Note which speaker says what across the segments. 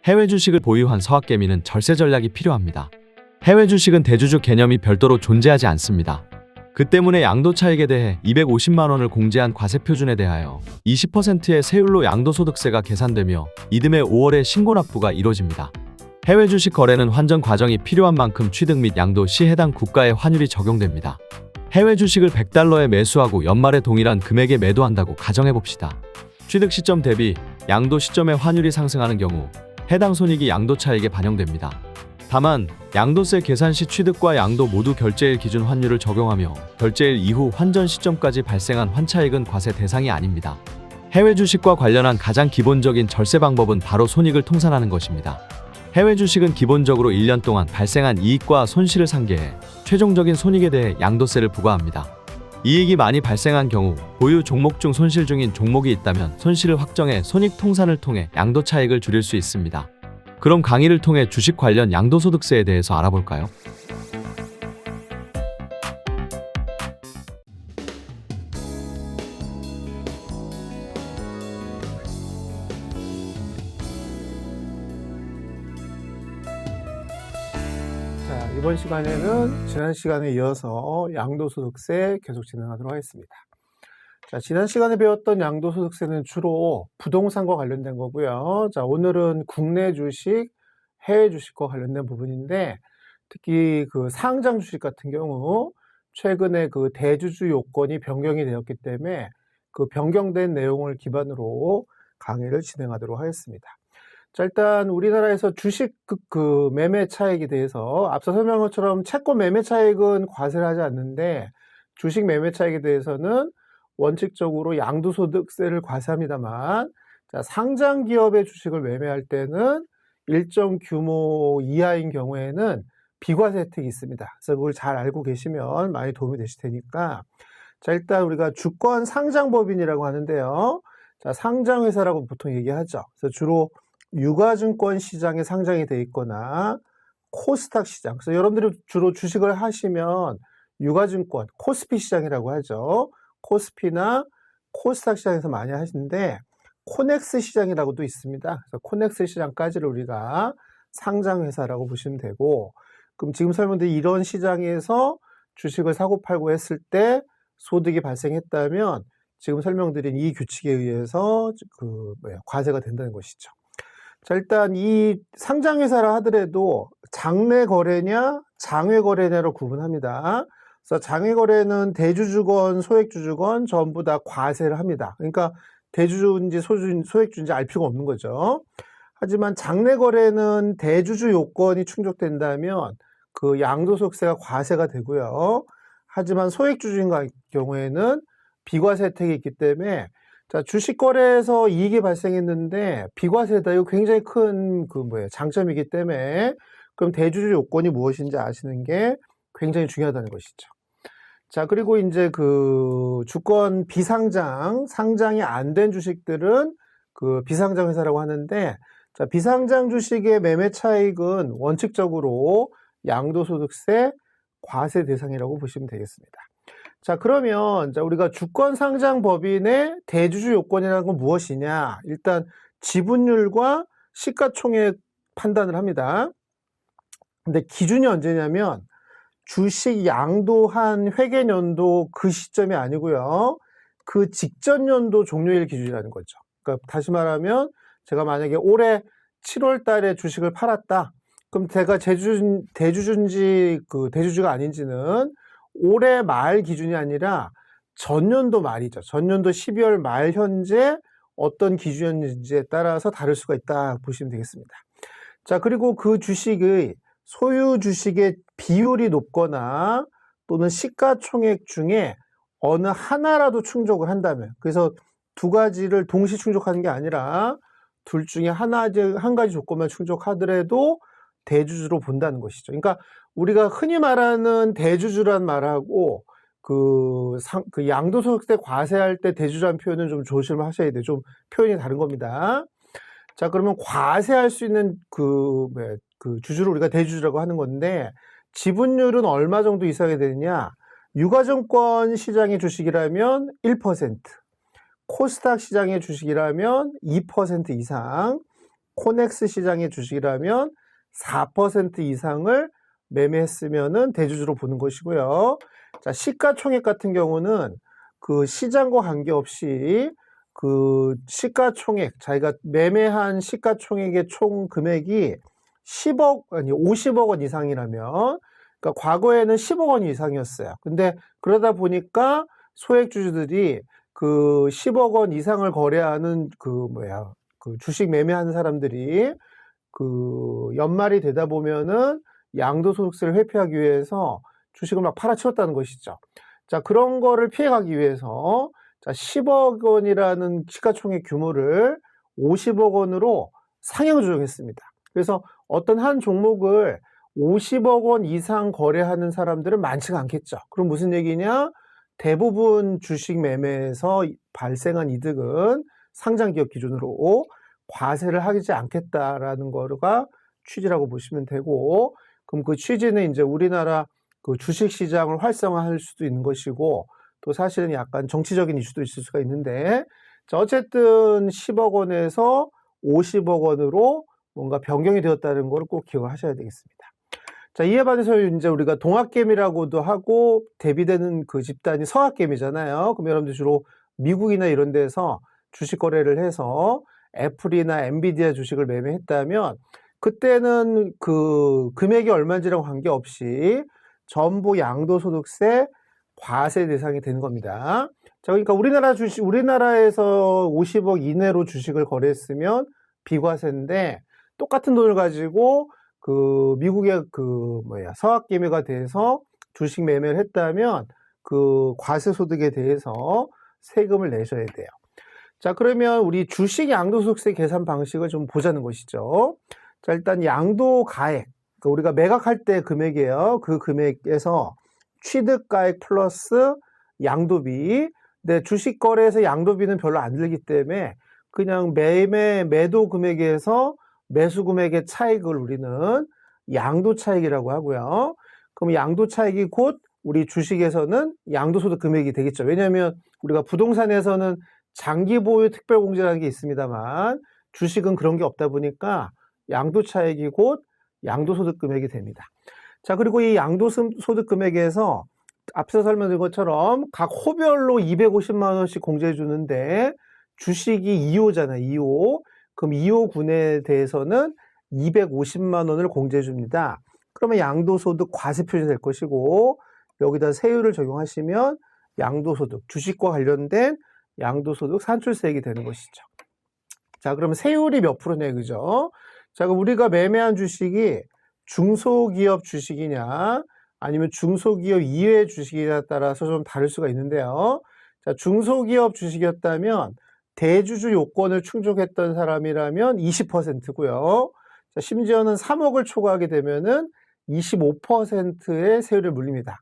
Speaker 1: 해외 주식을 보유한 서학개미는 절세 전략이 필요합니다. 해외 주식은 대주주 개념이 별도로 존재하지 않습니다. 그 때문에 양도 차익에 대해 250만 원을 공제한 과세 표준에 대하여 20%의 세율로 양도소득세가 계산되며 이듬해 5월에 신고 납부가 이뤄집니다. 해외 주식 거래는 환전 과정이 필요한 만큼 취득 및 양도 시 해당 국가의 환율이 적용됩니다. 해외 주식을 100달러에 매수하고 연말에 동일한 금액에 매도한다고 가정해봅시다. 취득 시점 대비 양도 시점의 환율이 상승하는 경우 해당 손익이 양도 차익에 반영됩니다. 다만 양도세 계산 시 취득과 양도 모두 결제일 기준 환율을 적용하며 결제일 이후 환전 시점까지 발생한 환차익은 과세 대상이 아닙니다. 해외 주식과 관련한 가장 기본적인 절세 방법은 바로 손익을 통산하는 것입니다. 해외 주식은 기본적으로 1년 동안 발생한 이익과 손실을 상계해 최종적인 손익에 대해 양도세를 부과합니다. 이익이 많이 발생한 경우 보유 종목 중 손실 중인 종목이 있다면 손실을 확정해 손익 통산을 통해 양도 차익을 줄일 수 있습니다. 그럼 강의를 통해 주식 관련 양도소득세에 대해서 알아볼까요?
Speaker 2: 자, 이번 시간에는 지난 시간에 이어서 양도소득세 계속 진행하도록 하겠습니다. 자, 지난 시간에 배웠던 양도소득세는 주로 부동산과 관련된 거고요. 자, 오늘은 국내 주식, 해외 주식과 관련된 부분인데, 특히 그 상장 주식 같은 경우 최근에 그 대주주 요건이 변경이 되었기 때문에 그 변경된 내용을 기반으로 강의를 진행하도록 하겠습니다. 자, 일단 우리나라에서 주식 그 매매 차익에 대해서 앞서 설명한 것처럼 채권 매매 차익은 과세를 하지 않는데 주식 매매 차익에 대해서는 원칙적으로 양도소득세를 과세합니다만, 자, 상장 기업의 주식을 매매할 때는 일정 규모 이하인 경우에는 비과세 혜택이 있습니다. 그래서 그걸 잘 알고 계시면 많이 도움이 되실 테니까. 자, 일단 우리가 주권 상장법인이라고 하는데요. 자, 상장회사라고 보통 얘기하죠. 그래서 주로 유가증권 시장에 상장이 돼 있거나 코스닥 시장. 그래서 여러분들이 주로 주식을 하시면 유가증권, 코스피 시장이라고 하죠. 코스피나 코스닥 시장에서 많이 하시는데 코넥스 시장이라고도 있습니다. 그래서 코넥스 시장까지를 우리가 상장회사라고 보시면 되고, 그럼 지금 설명드린 이런 시장에서 주식을 사고 팔고 했을 때 소득이 발생했다면 지금 설명드린 이 규칙에 의해서 과세가 된다는 것이죠. 자, 일단 이 상장회사라 하더라도 장내 거래냐 장외 거래냐로 구분합니다. 그래서 장외 거래는 대주주건 소액주주건 전부 다 과세를 합니다. 그러니까 대주주인지 소액주인지 알 필요가 없는 거죠. 하지만 장내 거래는 대주주 요건이 충족된다면 그 양도소득세가 과세가 되고요. 하지만 소액주주인 경우에는 비과세 혜택이 있기 때문에, 자, 주식 거래에서 이익이 발생했는데 비과세다. 이거 굉장히 큰 장점이기 때문에 그럼 대주주 요건이 무엇인지 아시는 게 굉장히 중요하다는 것이죠. 자, 그리고 이제 그 주권 비상장, 상장이 안 된 주식들은 그 비상장 회사라고 하는데, 자, 비상장 주식의 매매 차익은 원칙적으로 양도소득세 과세 대상이라고 보시면 되겠습니다. 자, 그러면 자, 우리가 주권 상장 법인의 대주주 요건이라는 건 무엇이냐? 일단 지분율과 시가총액 판단을 합니다. 근데 기준이 언제냐면 주식 양도한 회계연도 그 시점이 아니고요. 그 직전 연도 종료일 기준이라는 거죠. 그러니까 다시 말하면 제가 만약에 올해 7월 달에 주식을 팔았다. 그럼 제가 대주주인지 그 대주주가 아닌지는 올해 말 기준이 아니라 전년도 말이죠. 전년도 12월 말 현재 어떤 기준인지에 따라서 다를 수가 있다 보시면 되겠습니다. 자, 그리고 그 주식의 소유 주식의 비율이 높거나 또는 시가총액 중에 어느 하나라도 충족을 한다면, 그래서 두 가지를 동시 충족하는 게 아니라 둘 중에 한 가지 조건만 충족하더라도 대주주로 본다는 것이죠. 그러니까 우리가 흔히 말하는 대주주란 말하고 그 양도소득세 과세할 때 대주주라는 표현은 좀 조심하셔야 돼요. 좀 표현이 다른 겁니다. 자, 그러면 과세할 수 있는 그 주주를 우리가 대주주라고 하는 건데, 지분율은 얼마 정도 이상이 되느냐? 유가증권 시장의 주식이라면 1%, 코스닥 시장의 주식이라면 2% 이상, 코넥스 시장의 주식이라면 4% 이상을 매매했으면은 대주주로 보는 것이고요. 자, 시가총액 같은 경우는 그 시장과 관계없이 그 시가총액, 자기가 매매한 시가총액의 총 금액이 50억 원 이상이라면, 그러니까 과거에는 10억 원 이상이었어요. 근데 그러다 보니까 소액주주들이 그 10억 원 이상을 거래하는 그 주식 매매하는 사람들이 그 연말이 되다 보면은 양도소득세를 회피하기 위해서 주식을 막 팔아치웠다는 것이죠. 자, 그런 거를 피해가기 위해서 자, 10억 원이라는 시가총액 규모를 50억 원으로 상향 조정했습니다. 그래서 어떤 한 종목을 50억 원 이상 거래하는 사람들은 많지가 않겠죠. 그럼 무슨 얘기냐? 대부분 주식 매매에서 발생한 이득은 상장기업 기준으로 과세를 하지 않겠다라는 거가 취지라고 보시면 되고, 그럼 그 취지는 이제 우리나라 그 주식 시장을 활성화할 수도 있는 것이고, 또 사실은 약간 정치적인 이슈도 있을 수가 있는데, 자, 어쨌든 10억 원에서 50억 원으로 뭔가 변경이 되었다는 걸 꼭 기억을 하셔야 되겠습니다. 자, 이에 반해서 이제 우리가 동학개미라고도 하고 대비되는 그 집단이 서학개미잖아요. 그럼 여러분들 주로 미국이나 이런 데서 주식 거래를 해서 애플이나 엔비디아 주식을 매매했다면 그때는 그 금액이 얼마인지랑 관계없이 전부 양도소득세 과세 대상이 되는 겁니다. 자, 그러니까 우리나라에서 50억 이내로 주식을 거래했으면 비과세인데 똑같은 돈을 가지고 그 미국의 서학개미가 돼서 주식 매매를 했다면 그 과세 소득에 대해서 세금을 내셔야 돼요. 자, 그러면 우리 주식 양도소득세 계산 방식을 좀 보자는 것이죠. 자, 일단 양도가액, 그러니까 우리가 매각할 때 금액이에요. 그 금액에서 취득가액 플러스 양도비. 근데 주식 거래에서 양도비는 별로 안 들기 때문에 그냥 매도 금액에서 매수 금액의 차익을 우리는 양도 차익이라고 하고요. 그럼 양도 차익이 곧 우리 주식에서는 양도소득 금액이 되겠죠. 왜냐하면 우리가 부동산에서는 장기 보유 특별공제라는 게 있습니다만 주식은 그런 게 없다 보니까 양도 차익이 곧 양도소득 금액이 됩니다. 자, 그리고 이 양도소득 금액에서 앞서 설명드린 것처럼 각 호별로 250만 원씩 공제해 주는데 주식이 2호잖아요. 2호. 그럼 2호군에 대해서는 250만 원을 공제해 줍니다. 그러면 양도소득 과세 표시 될 것이고 여기다 세율을 적용하시면 양도소득, 주식과 관련된 양도소득 산출세액이 되는 것이죠. 자, 그러면 세율이 몇 프로냐, 그죠? 자, 그럼 우리가 매매한 주식이 중소기업 주식이냐 아니면 중소기업 이외의 주식이냐에 따라서 좀 다를 수가 있는데요. 자, 중소기업 주식이었다면 대주주 요건을 충족했던 사람이라면 20%고요. 자, 심지어는 3억을 초과하게 되면은 25%의 세율을 물립니다.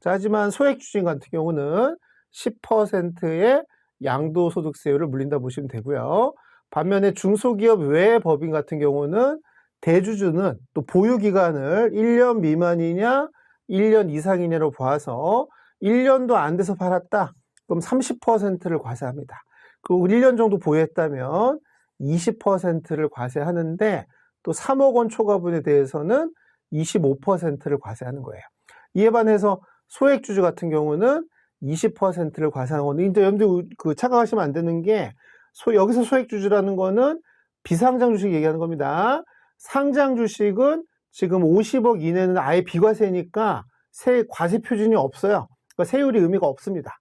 Speaker 2: 자, 하지만 소액주식 같은 경우는 10%의 양도소득세율을 물린다 보시면 되고요. 반면에 중소기업 외의 법인 같은 경우는 대주주는 또 보유기간을 1년 미만이냐 1년 이상이냐로 봐서 1년도 안 돼서 팔았다. 그럼 30%를 과세합니다. 그리고 1년 정도 보유했다면 20%를 과세하는데 또 3억 원 초과분에 대해서는 25%를 과세하는 거예요. 이에 반해서 소액주주 같은 경우는 20%를 과세하는 건데 이제 여러분들 착각하시면 안 되는 게 여기서 소액주주라는 거는 비상장 주식 얘기하는 겁니다. 상장 주식은 지금 50억 이내는 아예 비과세니까 과세 표준이 없어요. 그러니까 세율이 의미가 없습니다.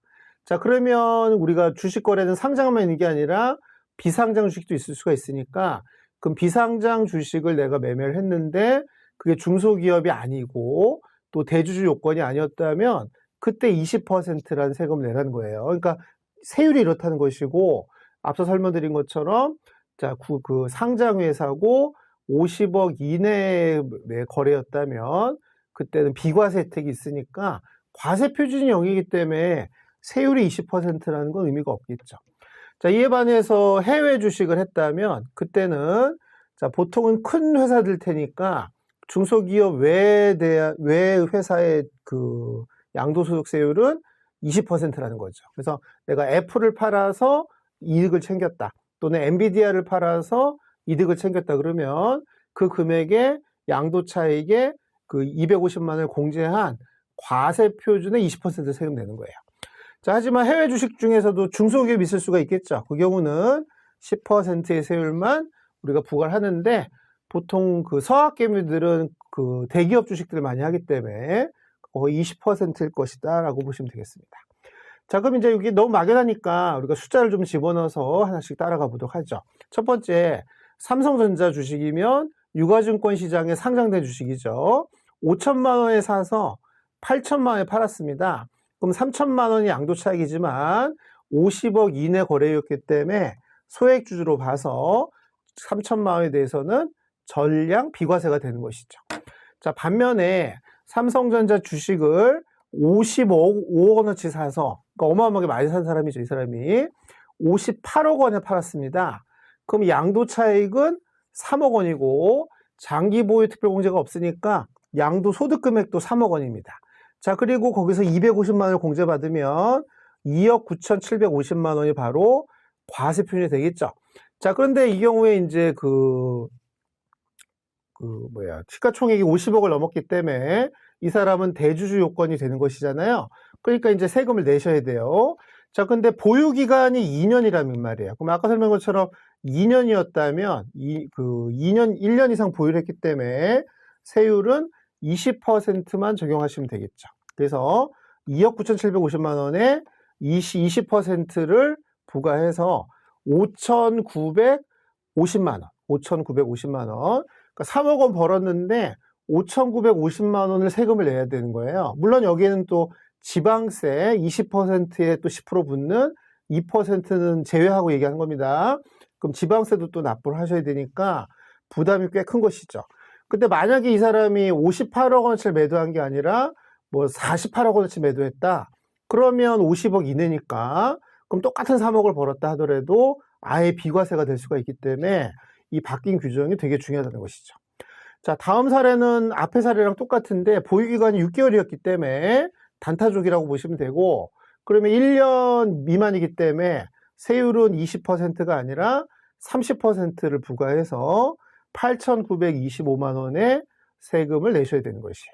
Speaker 2: 자, 그러면 우리가 주식 거래는 상장만 있는 게 아니라 비상장 주식도 있을 수가 있으니까 그럼 비상장 주식을 내가 매매를 했는데 그게 중소기업이 아니고 또 대주주 요건이 아니었다면 그때 20%라는 세금을 내라는 거예요. 그러니까 세율이 이렇다는 것이고 앞서 설명드린 것처럼 자, 그 상장회사고 50억 이내의 거래였다면 그때는 비과세 혜택이 있으니까 과세 표준이 0이기 때문에 세율이 20%라는 건 의미가 없겠죠. 자, 이에 반해서 해외 주식을 했다면 그때는 자, 보통은 큰 회사들 테니까 중소기업 외 회사의 그 양도소득세율은 20%라는 거죠. 그래서 내가 애플을 팔아서 이익을 챙겼다. 또는 엔비디아를 팔아서 이득을 챙겼다 그러면 그 금액에 양도차익에 그 250만 원을 공제한 과세표준의 20% 세금 내는 거예요. 자, 하지만 해외 주식 중에서도 중소기업이 있을 수가 있겠죠. 그 경우는 10%의 세율만 우리가 부과를 하는데 보통 그 서학개미들은 그 대기업 주식들을 많이 하기 때문에 거의 20%일 것이다 라고 보시면 되겠습니다. 자, 그럼 이제 여기 너무 막연하니까 우리가 숫자를 좀 집어넣어서 하나씩 따라가 보도록 하죠. 첫 번째, 삼성전자 주식이면 유가증권 시장에 상장된 주식이죠. 5천만 원에 사서 8천만 원에 팔았습니다. 그럼 3천만 원이 양도차익이지만 50억 이내 거래였기 때문에 소액주주로 봐서 3천만 원에 대해서는 전량 비과세가 되는 것이죠. 자, 반면에 삼성전자 주식을 55억 원어치 사서, 그러니까 어마어마하게 많이 산 사람이죠, 이 사람이. 58억 원에 팔았습니다. 그럼 양도차익은 3억 원이고 장기 보유 특별공제가 없으니까 양도소득 금액도 3억 원입니다. 자, 그리고 거기서 250만 원을 공제받으면 2억 9,750만 원이 바로 과세 표준이 되겠죠. 자, 그런데 이 경우에 이제 시가총액이 50억을 넘었기 때문에 이 사람은 대주주 요건이 되는 것이잖아요. 그러니까 이제 세금을 내셔야 돼요. 자, 근데 보유기간이 2년이라는 말이에요. 그럼 아까 설명한 것처럼 2년이었다면 1년 이상 보유를 했기 때문에 세율은 20%만 적용하시면 되겠죠. 그래서 2억 9,750만 원에 20%를 부과해서 5,950만 원. 그러니까 3억 원 벌었는데 5,950만 원을 세금을 내야 되는 거예요. 물론 여기에는 또 지방세 20%에 또 10% 붙는 2%는 제외하고 얘기하는 겁니다. 그럼 지방세도 또 납부를 하셔야 되니까 부담이 꽤 큰 것이죠. 근데 만약에 이 사람이 58억 원어치를 매도한 게 아니라 뭐 48억 원어치 매도했다. 그러면 50억 이내니까 그럼 똑같은 3억을 벌었다 하더라도 아예 비과세가 될 수가 있기 때문에 이 바뀐 규정이 되게 중요하다는 것이죠. 자, 다음 사례는 앞의 사례랑 똑같은데 보유기간이 6개월이었기 때문에 단타족이라고 보시면 되고, 그러면 1년 미만이기 때문에 세율은 20%가 아니라 30%를 부과해서 8,925만 원의 세금을 내셔야 되는 것이에요.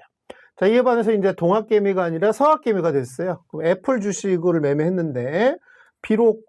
Speaker 2: 자, 이에 반해서 이제 동학개미가 아니라 서학개미가 됐어요. 그럼 애플 주식을 매매했는데 비록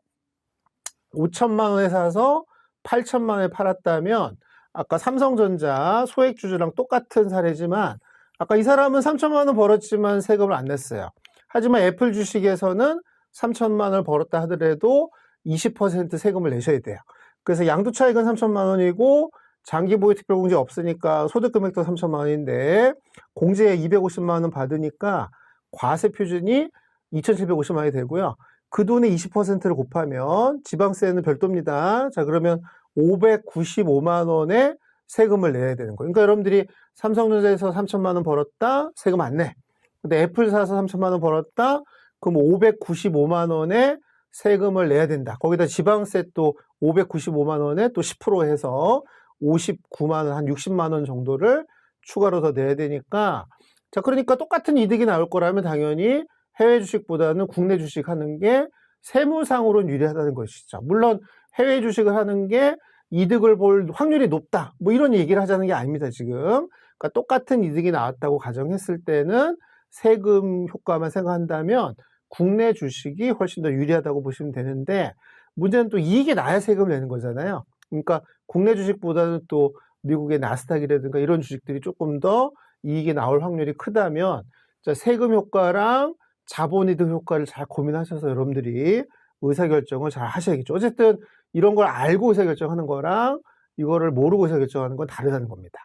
Speaker 2: 5천만 원에 사서 8천만 원에 팔았다면 아까 삼성전자 소액주주랑 똑같은 사례지만 아까 이 사람은 3천만 원 벌었지만 세금을 안 냈어요. 하지만 애플 주식에서는 3천만 원을 벌었다 하더라도 20% 세금을 내셔야 돼요. 그래서 양도차익은 3천만 원이고 장기보유 특별공제 없으니까 소득금액도 3천만 원인데 공제에 250만 원 받으니까 과세 표준이 2,750만 원이 되고요. 그 돈의 20%를 곱하면 지방세는 별도입니다. 자, 그러면 595만 원의 세금을 내야 되는 거예요. 그러니까 여러분들이 삼성전자에서 3천만 원 벌었다, 세금 안 내. 근데 애플 사서 3천만 원 벌었다, 그럼 595만 원의 세금을 내야 된다. 거기다 지방세 또 595만 원에 또 10% 해서 59만 원, 한 60만 원 정도를 추가로 더 내야 되니까, 자, 그러니까 똑같은 이득이 나올 거라면 당연히 해외 주식보다는 국내 주식 하는 게 세무상으로는 유리하다는 것이죠. 물론 해외 주식을 하는 게 이득을 볼 확률이 높다, 뭐 이런 얘기를 하자는 게 아닙니다, 지금. 그러니까 똑같은 이득이 나왔다고 가정했을 때는 세금 효과만 생각한다면 국내 주식이 훨씬 더 유리하다고 보시면 되는데, 문제는 또 이익이 나야 세금을 내는 거잖아요. 그러니까 국내 주식보다는 또 미국의 나스닥이라든가 이런 주식들이 조금 더 이익이 나올 확률이 크다면, 자, 세금 효과랑 자본이득 효과를 잘 고민하셔서 여러분들이 의사결정을 잘 하셔야겠죠. 어쨌든 이런 걸 알고 의사결정하는 거랑 이거를 모르고 의사결정하는 건 다르다는 겁니다.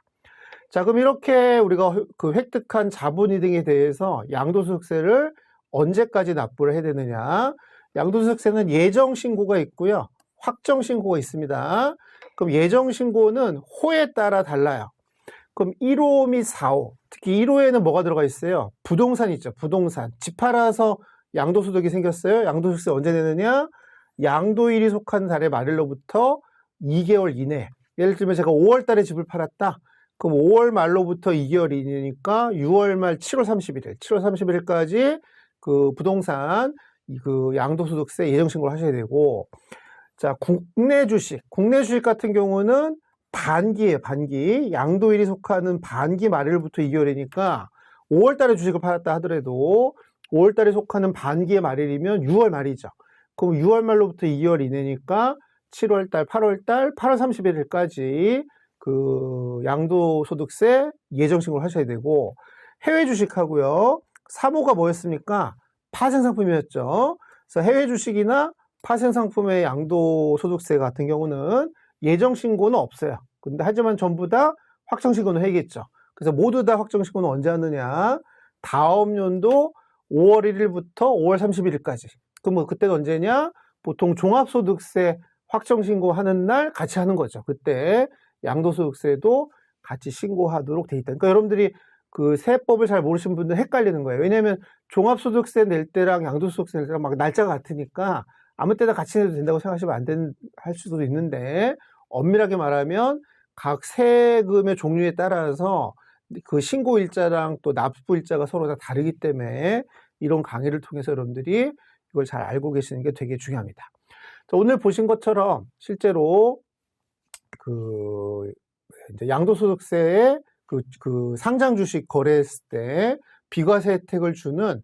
Speaker 2: 자, 그럼 이렇게 우리가 그 획득한 자본이득에 대해서 양도소득세를 언제까지 납부를 해야 되느냐. 양도소득세는 예정신고가 있고요, 확정신고가 있습니다. 그럼 예정신고는 호에 따라 달라요. 그럼 1호 및 4호, 특히 1호에는 뭐가 들어가 있어요? 부동산 있죠, 부동산. 집 팔아서 양도소득이 생겼어요. 양도소득세 언제 내느냐? 양도일이 속한 달의 말일로부터 2개월 이내. 예를 들면 제가 5월 달에 집을 팔았다. 그럼 5월 말로부터 2개월 이내니까 6월 말 7월 31일, 7월 31일까지 그 부동산 그 양도소득세 예정신고를 하셔야 되고, 자, 국내 주식 같은 경우는 반기예요, 반기. 양도일이 속하는 반기 말일부터 2개월이니까 5월 달에 주식을 팔았다 하더라도 5월 달에 속하는 반기의 말일이면 6월 말이죠. 그럼 6월 말로부터 2개월 이내니까 7월 달, 8월 달, 8월 31일까지 그 양도소득세 예정신고를 하셔야 되고, 해외 주식하고요. 3호가 뭐였습니까? 파생상품이었죠. 그래서 해외 주식이나 파생상품의 양도소득세 같은 경우는 예정신고는 없어요. 근데 하지만 전부 다 확정신고는 해야겠죠. 그래서 모두 다 확정신고는 언제 하느냐? 다음 연도 5월 1일부터 5월 31일까지. 그럼 뭐 그때가 언제냐? 보통 종합소득세 확정신고하는 날 같이 하는 거죠. 그때 양도소득세도 같이 신고하도록 돼 있다. 그러니까 여러분들이 그 세법을 잘 모르시는 분들 헷갈리는 거예요. 왜냐하면 종합소득세 낼 때랑 양도소득세 낼 때랑 막 날짜가 같으니까 아무 때나 같이 내도 된다고 생각하시면 할 수도 있는데, 엄밀하게 말하면 각 세금의 종류에 따라서 그 신고 일자랑 또 납부 일자가 서로 다 다르기 때문에 이런 강의를 통해서 여러분들이 이걸 잘 알고 계시는 게 되게 중요합니다. 자, 오늘 보신 것처럼 실제로 그 이제 양도소득세에 그 상장 주식 거래했을 때 비과세 혜택을 주는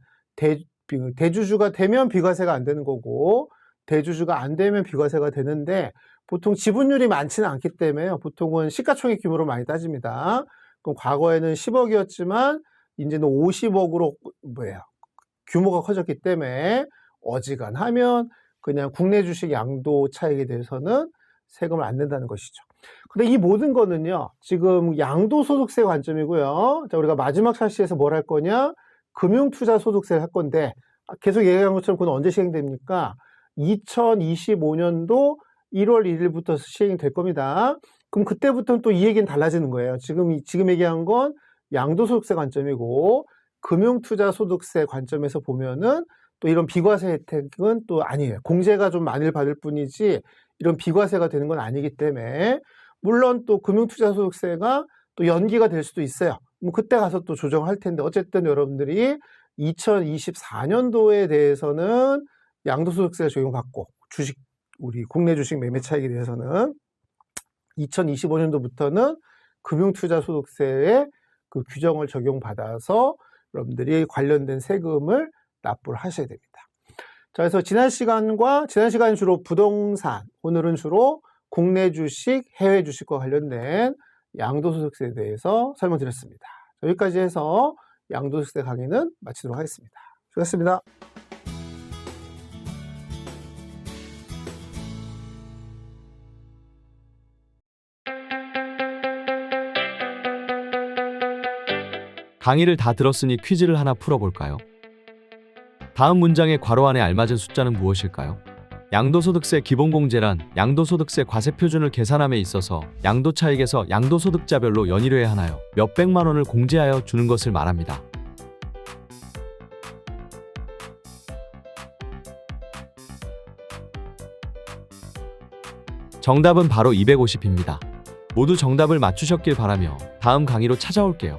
Speaker 2: 대주주가 되면 비과세가 안 되는 거고, 대주주가 안 되면 비과세가 되는데, 보통 지분율이 많지는 않기 때문에 보통은 시가총액 규모로 많이 따집니다. 그럼 과거에는 10억이었지만 이제는 50억으로 규모가 커졌기 때문에 어지간하면 그냥 국내 주식 양도 차익에 대해서는 세금을 안 낸다는 것이죠. 근데 이 모든 거는요, 지금 양도소득세 관점이고요. 자, 우리가 마지막 샤시에서 뭘 할 거냐? 금융투자소득세를 할 건데, 계속 얘기한 것처럼 그건 언제 시행됩니까? 2025년도 1월 1일부터 시행이 될 겁니다. 그럼 그때부터는 또 이 얘기는 달라지는 거예요. 지금 얘기한 건 양도소득세 관점이고, 금융투자소득세 관점에서 보면은 또 이런 비과세 혜택은 또 아니에요. 공제가 좀 많이 받을 뿐이지 이런 비과세가 되는 건 아니기 때문에, 물론 또 금융투자소득세가 또 연기가 될 수도 있어요. 뭐 그때 가서 또 조정할 텐데, 어쨌든 여러분들이 2024년도에 대해서는 양도소득세가 적용받고, 우리 국내 주식 매매 차익에 대해서는 2025년도부터는 금융투자소득세의 그 규정을 적용받아서 여러분들이 관련된 세금을 납부를 하셔야 됩니다. 자, 그래서 지난 시간은 주로 부동산, 오늘은 주로 국내 주식, 해외 주식과 관련된 양도소득세에 대해서 설명드렸습니다. 여기까지 해서 양도소득세 강의는 마치도록 하겠습니다. 수고하셨습니다.
Speaker 1: 강의를 다 들었으니 퀴즈를 하나 풀어볼까요? 다음 문장의 괄호 안에 알맞은 숫자는 무엇일까요? 양도소득세 기본공제란 양도소득세 과세표준을 계산함에 있어서 양도차익에서 양도소득자별로 연일회에 하나요 몇백만 원을 공제하여 주는 것을 말합니다. 정답은 바로 250입니다. 모두 정답을 맞추셨길 바라며 다음 강의로 찾아올게요.